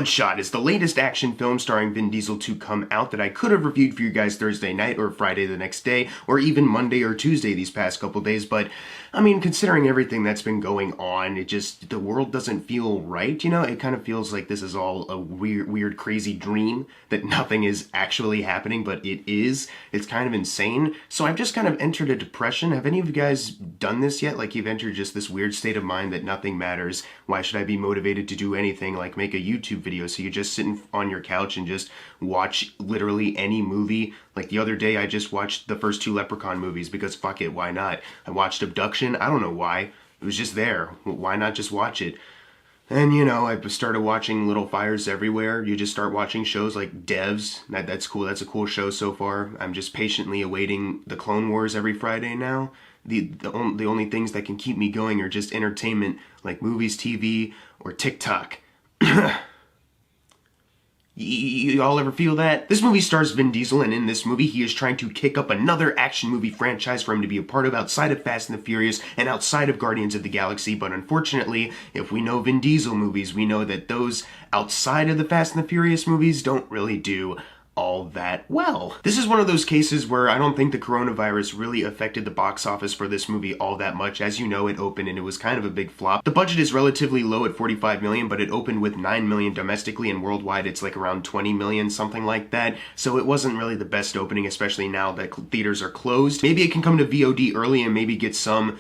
Bloodshot is the latest action film starring Vin Diesel to come out that I could have reviewed for you guys Thursday night or Friday the next day, or even Monday or Tuesday these past couple days, but I mean, considering everything that's been going on, the world doesn't feel right, you know? It kind of feels like this is all a weird, crazy dream, that nothing is actually happening, but it is. It's kind of insane. So I've just kind of entered a depression. Have any of you guys done this yet? Like, you've entered just this weird state of mind that nothing matters. Why should I be motivated to do anything like make a YouTube video? So you just sit on your couch and just watch literally any movie. Like the other day, I just watched the first 2 Leprechaun movies because fuck it, why not? I watched Abduction. I don't know why. It was just there. Why not just watch it? And, you know, I started watching Little Fires Everywhere. You just start watching shows like Devs. That's cool. That's a cool show so far. I'm just patiently awaiting the Clone Wars every Friday now. The only things that can keep me going are just entertainment, like movies, TV, or TikTok. Y'all ever feel that? This movie stars Vin Diesel, and in this movie he is trying to kick up another action movie franchise for him to be a part of outside of Fast and the Furious and outside of Guardians of the Galaxy. But unfortunately, if we know Vin Diesel movies, we know that those outside of the Fast and the Furious movies don't really do all that well. This is one of those cases where I don't think the coronavirus really affected the box office for this movie all that much. As you know, it opened and it was kind of a big flop. The budget is relatively low at $45 million, but it opened with $9 million domestically, and worldwide it's like around $20 million, something like that. So it wasn't really the best opening, especially now that theaters are closed. Maybe it can come to VOD early and maybe get some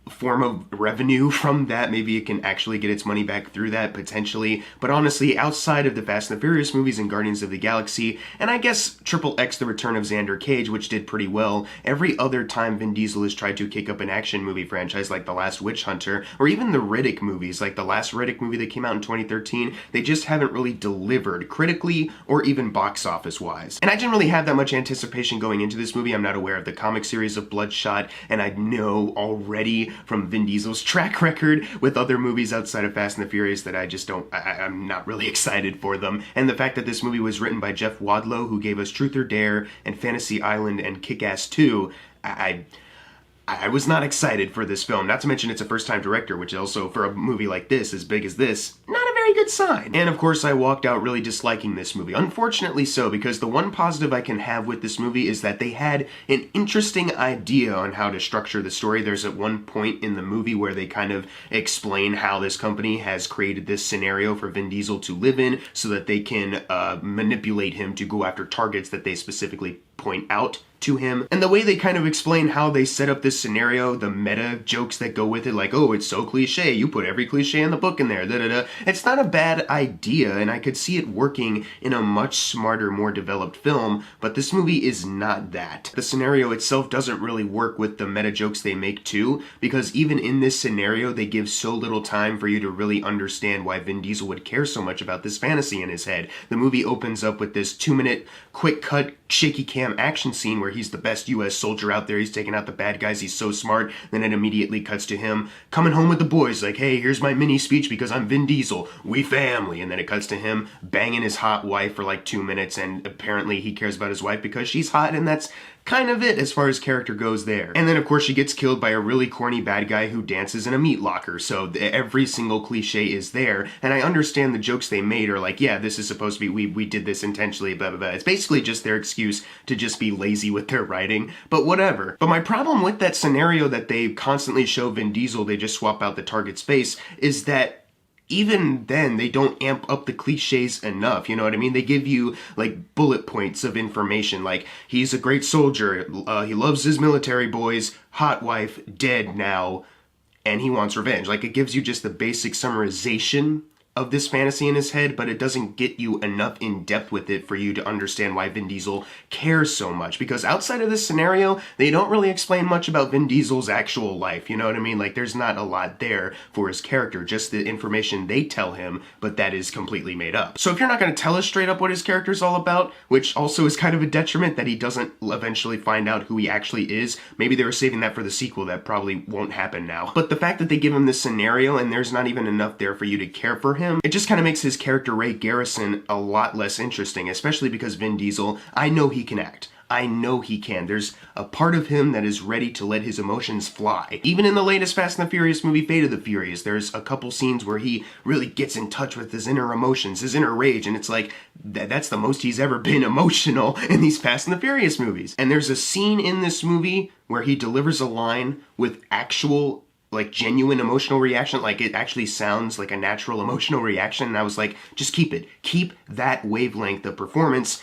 form of revenue from that. Maybe it can actually get its money back through that, potentially. But honestly, outside of the Fast and the Furious movies and Guardians of the Galaxy, and I guess XXX The Return of Xander Cage, which did pretty well, every other time Vin Diesel has tried to kick up an action movie franchise like The Last Witch Hunter, or even the Riddick movies, like the last Riddick movie that came out in 2013, they just haven't really delivered critically or even box office wise. And I didn't really have that much anticipation going into this movie. I'm not aware of the comic series of Bloodshot, and I know already from Vin Diesel's track record with other movies outside of Fast and the Furious that I just don't, I'm not really excited for them. And the fact that this movie was written by Jeff Wadlow, who gave us Truth or Dare and Fantasy Island and Kick-Ass 2, I was not excited for this film. Not to mention it's a first-time director, which also, for a movie like this, as big as this, not a very good sign. And of course, I walked out really disliking this movie. Unfortunately so, because the one positive I can have with this movie is that they had an interesting idea on how to structure the story. There's at one point in the movie where they kind of explain how this company has created this scenario for Vin Diesel to live in so that they can manipulate him to go after targets that they specifically point out to him. And the way they kind of explain how they set up this scenario, the meta jokes that go with it, like, oh, it's so cliche, you put every cliche in the book in there, da-da-da. It's not a bad idea, and I could see it working in a much smarter, more developed film, but this movie is not that. The scenario itself doesn't really work with the meta jokes they make too, because even in this scenario, they give so little time for you to really understand why Vin Diesel would care so much about this fantasy in his head. The movie opens up with this 2-minute, quick cut, shaky cam action scene where he's the best US soldier out there, he's taking out the bad guys, he's so smart, then it immediately cuts to him coming home with the boys, like, hey, here's my mini speech because I'm Vin Diesel, we family, and then it cuts to him banging his hot wife for like 2 minutes, and apparently he cares about his wife because she's hot, and that's kind of it as far as character goes there. And then of course she gets killed by a really corny bad guy who dances in a meat locker, so every single cliche is there, and I understand the jokes they made are like, yeah, this is supposed to be, we did this intentionally, blah, blah, blah. It's basically just their excuse to just be lazy with their writing, but whatever. But my problem with that scenario that they constantly show Vin Diesel, they just swap out the target's face, is that even then, they don't amp up the cliches enough, you know what I mean? They give you, like, bullet points of information, like, he's a great soldier, he loves his military boys, hot wife, dead now, and he wants revenge. Like, it gives you just the basic summarization of this fantasy in his head, but it doesn't get you enough in depth with it for you to understand why Vin Diesel cares so much. Because outside of this scenario, they don't really explain much about Vin Diesel's actual life, you know what I mean? Like, there's not a lot there for his character, just the information they tell him, but that is completely made up. So if you're not going to tell us straight up what his character's all about, which also is kind of a detriment that he doesn't eventually find out who he actually is, maybe they were saving that for the sequel, that probably won't happen now. But the fact that they give him this scenario and there's not even enough there for you to care for him, it just kind of makes his character Ray Garrison a lot less interesting, especially because Vin Diesel, I know he can act. I know he can. There's a part of him that is ready to let his emotions fly. Even in the latest Fast and the Furious movie, Fate of the Furious, there's a couple scenes where he really gets in touch with his inner emotions, his inner rage, and it's like, that's the most he's ever been emotional in these Fast and the Furious movies. And there's a scene in this movie where he delivers a line with actual, like, genuine emotional reaction, like it actually sounds like a natural emotional reaction, and I was like, just keep it. Keep that wavelength of performance.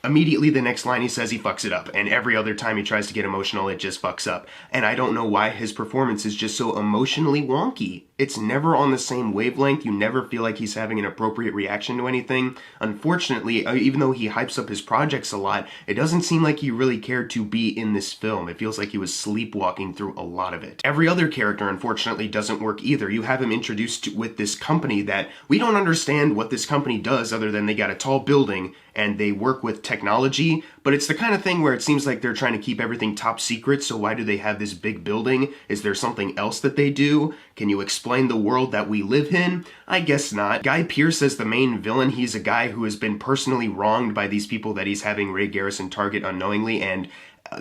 Immediately the next line he says, he fucks it up, and every other time he tries to get emotional, it just fucks up. And I don't know why his performance is just so emotionally wonky. It's never on the same wavelength. You never feel like he's having an appropriate reaction to anything. Unfortunately, even though he hypes up his projects a lot, it doesn't seem like he really cared to be in this film. It feels like he was sleepwalking through a lot of it. Every other character, unfortunately, doesn't work either. You have him introduced with this company that we don't understand what this company does other than they got a tall building and they work with technology, but it's the kind of thing where it seems like they're trying to keep everything top secret, so why do they have this big building? Is there something else that they do? Can you explain the world that we live in? I guess not. Guy Pearce as the main villain, he's a guy who has been personally wronged by these people that he's having Ray Garrison target unknowingly, and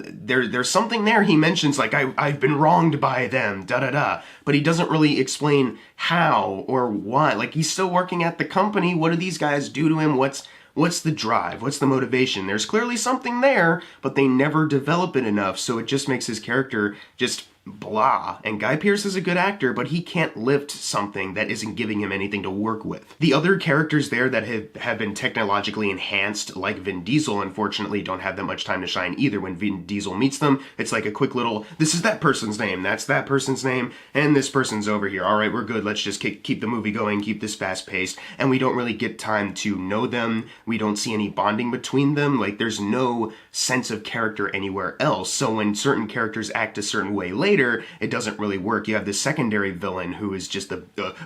there's something there he mentions, like, I've been wronged by them, da-da-da, but he doesn't really explain how or why. Like, he's still working at the company. What do these guys do to him? What's the drive? What's the motivation? There's clearly something there, but they never develop it enough, so it just makes his character just blah. And Guy Pearce is a good actor, but he can't lift something that isn't giving him anything to work with. The other characters there that have been technologically enhanced, like Vin Diesel, unfortunately don't have that much time to shine either. When Vin Diesel meets them, it's like a quick little, this is that person's name, that's that person's name, and this person's over here. All right, we're good. Let's just keep the movie going, keep this fast-paced, and we don't really get time to know them. We don't see any bonding between them. Like, there's no sense of character anywhere else. So when certain characters act a certain way later, it doesn't really work. You have this secondary villain who is just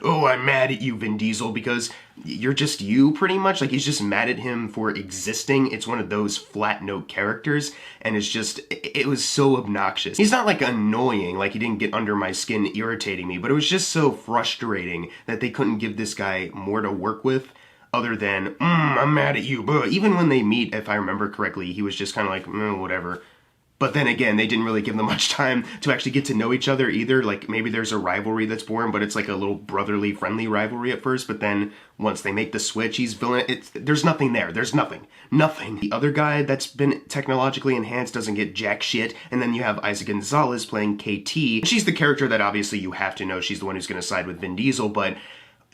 oh, I'm mad at you, Vin Diesel, because you're just you, pretty much. Like, he's just mad at him for existing. It's one of those flat note characters, and it's just, it was so obnoxious. He's not, like, annoying, like he didn't get under my skin irritating me, but it was just so frustrating that they couldn't give this guy more to work with other than, I'm mad at you. But even when they meet, if I remember correctly, he was just kind of like, whatever. But then again, they didn't really give them much time to actually get to know each other either. Like, maybe there's a rivalry that's born, but it's like a little brotherly, friendly rivalry at first. But then once they make the switch, he's villain. There's nothing there. There's nothing. Nothing. The other guy that's been technologically enhanced doesn't get jack shit. And then you have Isa Gonzalez playing KT. She's the character that obviously you have to know. She's the one who's going to side with Vin Diesel, but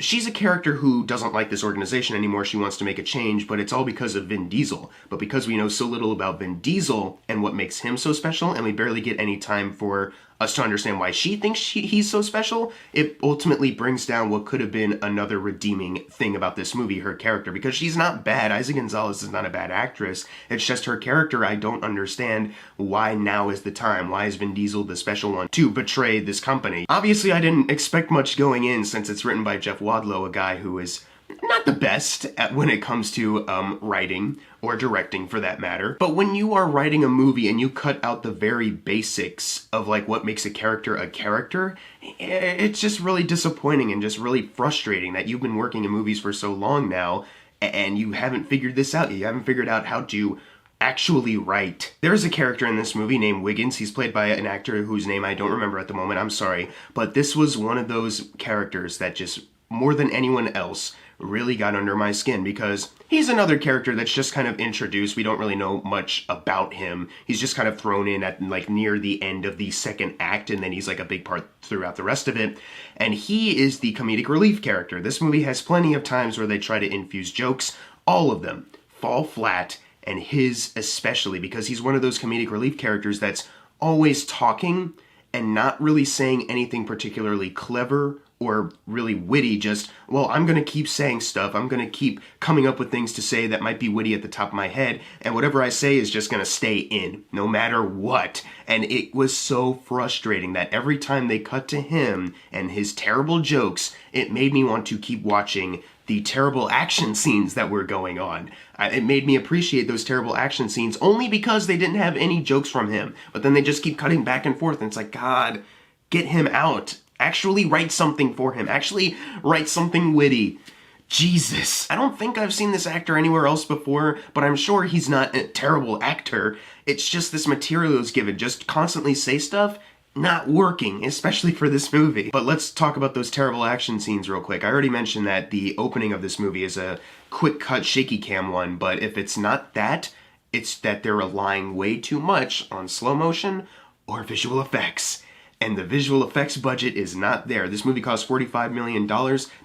she's a character who doesn't like this organization anymore. She wants to make a change, but it's all because of Vin Diesel. But because we know so little about Vin Diesel and what makes him so special, and we barely get any time for us to understand why she thinks he's so special, it ultimately brings down what could have been another redeeming thing about this movie, her character, because she's not bad. Isa Gonzalez is not a bad actress. It's just her character. I don't understand why now is the time. Why is Vin Diesel the special one to betray this company? Obviously, I didn't expect much going in, since it's written by Jeff Wadlow, a guy who is not the best when it comes to writing or directing, for that matter. But when you are writing a movie and you cut out the very basics of, like, what makes a character, it's just really disappointing and just really frustrating that you've been working in movies for so long now and you haven't figured this out. You haven't figured out how to actually write. There's a character in this movie named Wiggins. He's played by an actor whose name I don't remember at the moment. I'm sorry. But this was one of those characters that just, more than anyone else, really got under my skin, because he's another character that's just kind of introduced. We don't really know much about him. He's just kind of thrown in at, like, near the end of the second act, and then he's like a big part throughout the rest of it. And he is the comedic relief character. This movie has plenty of times where they try to infuse jokes. All of them fall flat, and his especially, because he's one of those comedic relief characters that's always talking and not really saying anything particularly clever or really witty. Just, well, I'm going to keep saying stuff. I'm going to keep coming up with things to say that might be witty at the top of my head, and whatever I say is just going to stay in, no matter what. And it was so frustrating that every time they cut to him and his terrible jokes, it made me want to keep watching the terrible action scenes that were going on. It made me appreciate those terrible action scenes only because they didn't have any jokes from him. But then they just keep cutting back and forth, and it's like, God, get him out. Actually write something for him. Actually write something witty. Jesus. I don't think I've seen this actor anywhere else before, but I'm sure he's not a terrible actor. It's just this material he was given. Just constantly say stuff, not working, especially for this movie. But let's talk about those terrible action scenes real quick. I already mentioned that the opening of this movie is a quick cut shaky cam one, but if it's not that, it's that they're relying way too much on slow motion or visual effects. And the visual effects budget is not there. This movie cost $45 million.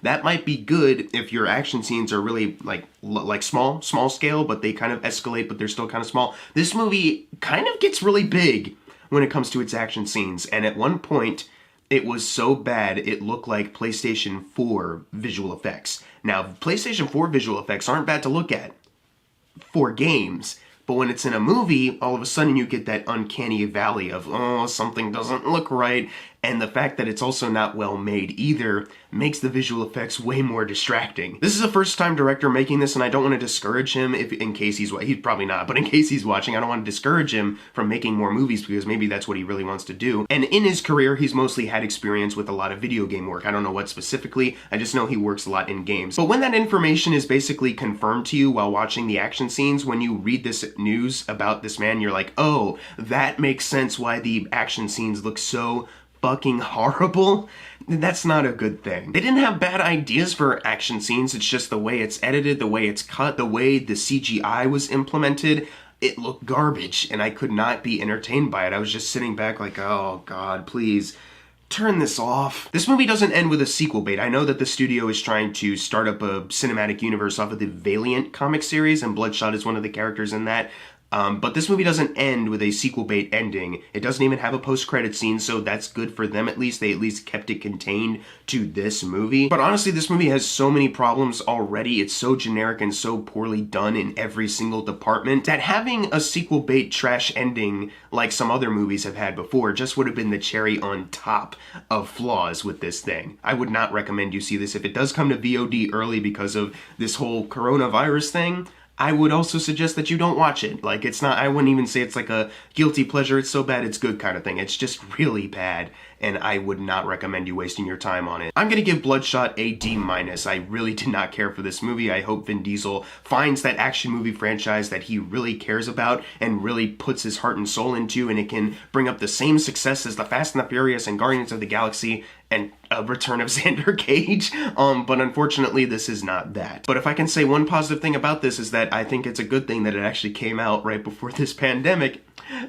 That might be good if your action scenes are really like small scale, but they kind of escalate, but they're still kind of small. This movie kind of gets really big when it comes to its action scenes. And at one point, it was so bad, it looked like PlayStation 4 visual effects. Now, PlayStation 4 visual effects aren't bad to look at for games. But when it's in a movie, all of a sudden you get that uncanny valley of, oh, something doesn't look right. And the fact that it's also not well made either makes the visual effects way more distracting. This is a first-time director making this, and I don't want to discourage him in case he's probably not, but in case he's watching, I don't want to discourage him from making more movies because maybe that's what he really wants to do. And in his career, he's mostly had experience with a lot of video game work. I don't know what specifically, I just know he works a lot in games. But when that information is basically confirmed to you while watching the action scenes, when you read this news about this man, you're like, oh, that makes sense why the action scenes look so fucking horrible. That's not a good thing. They didn't have bad ideas for action scenes, it's just the way it's edited, the way it's cut, the way the CGI was implemented. It looked garbage, and I could not be entertained by it. I was just sitting back like, oh god, please, turn this off. This movie doesn't end with a sequel bait. I know that the studio is trying to start up a cinematic universe off of the Valiant comic series, and Bloodshot is one of the characters in that. But this movie doesn't end with a sequel bait ending. It doesn't even have a post-credit scene, so that's good for them at least. They at least kept it contained to this movie. But honestly, this movie has so many problems already. It's so generic and so poorly done in every single department that having a sequel bait trash ending like some other movies have had before just would have been the cherry on top of flaws with this thing. I would not recommend you see this. If it does come to VOD early because of this whole coronavirus thing, I would also suggest that you don't watch it. Like, it's not, I wouldn't even say it's like a guilty pleasure, it's so bad it's good kind of thing. It's just really bad, and I would not recommend you wasting your time on it. I'm gonna give Bloodshot a D-. I really did not care for this movie. I hope Vin Diesel finds that action movie franchise that he really cares about and really puts his heart and soul into, and it can bring up the same success as the Fast and the Furious and Guardians of the Galaxy and Return of Xander Cage, but unfortunately this is not that. But if I can say one positive thing about this is that I think it's a good thing that it actually came out right before this pandemic,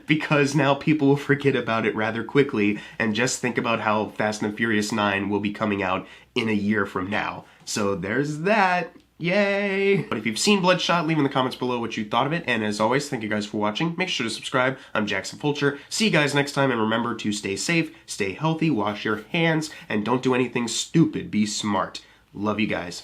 because now people will forget about it rather quickly and just think about how Fast and Furious 9 will be coming out in a year from now. So there's that. Yay! But if you've seen Bloodshot, leave in the comments below what you thought of it, and as always, thank you guys for watching. Make sure to subscribe. I'm Jackson Fulcher. See you guys next time, and remember to stay safe, stay healthy, wash your hands, and don't do anything stupid. Be smart. Love you guys.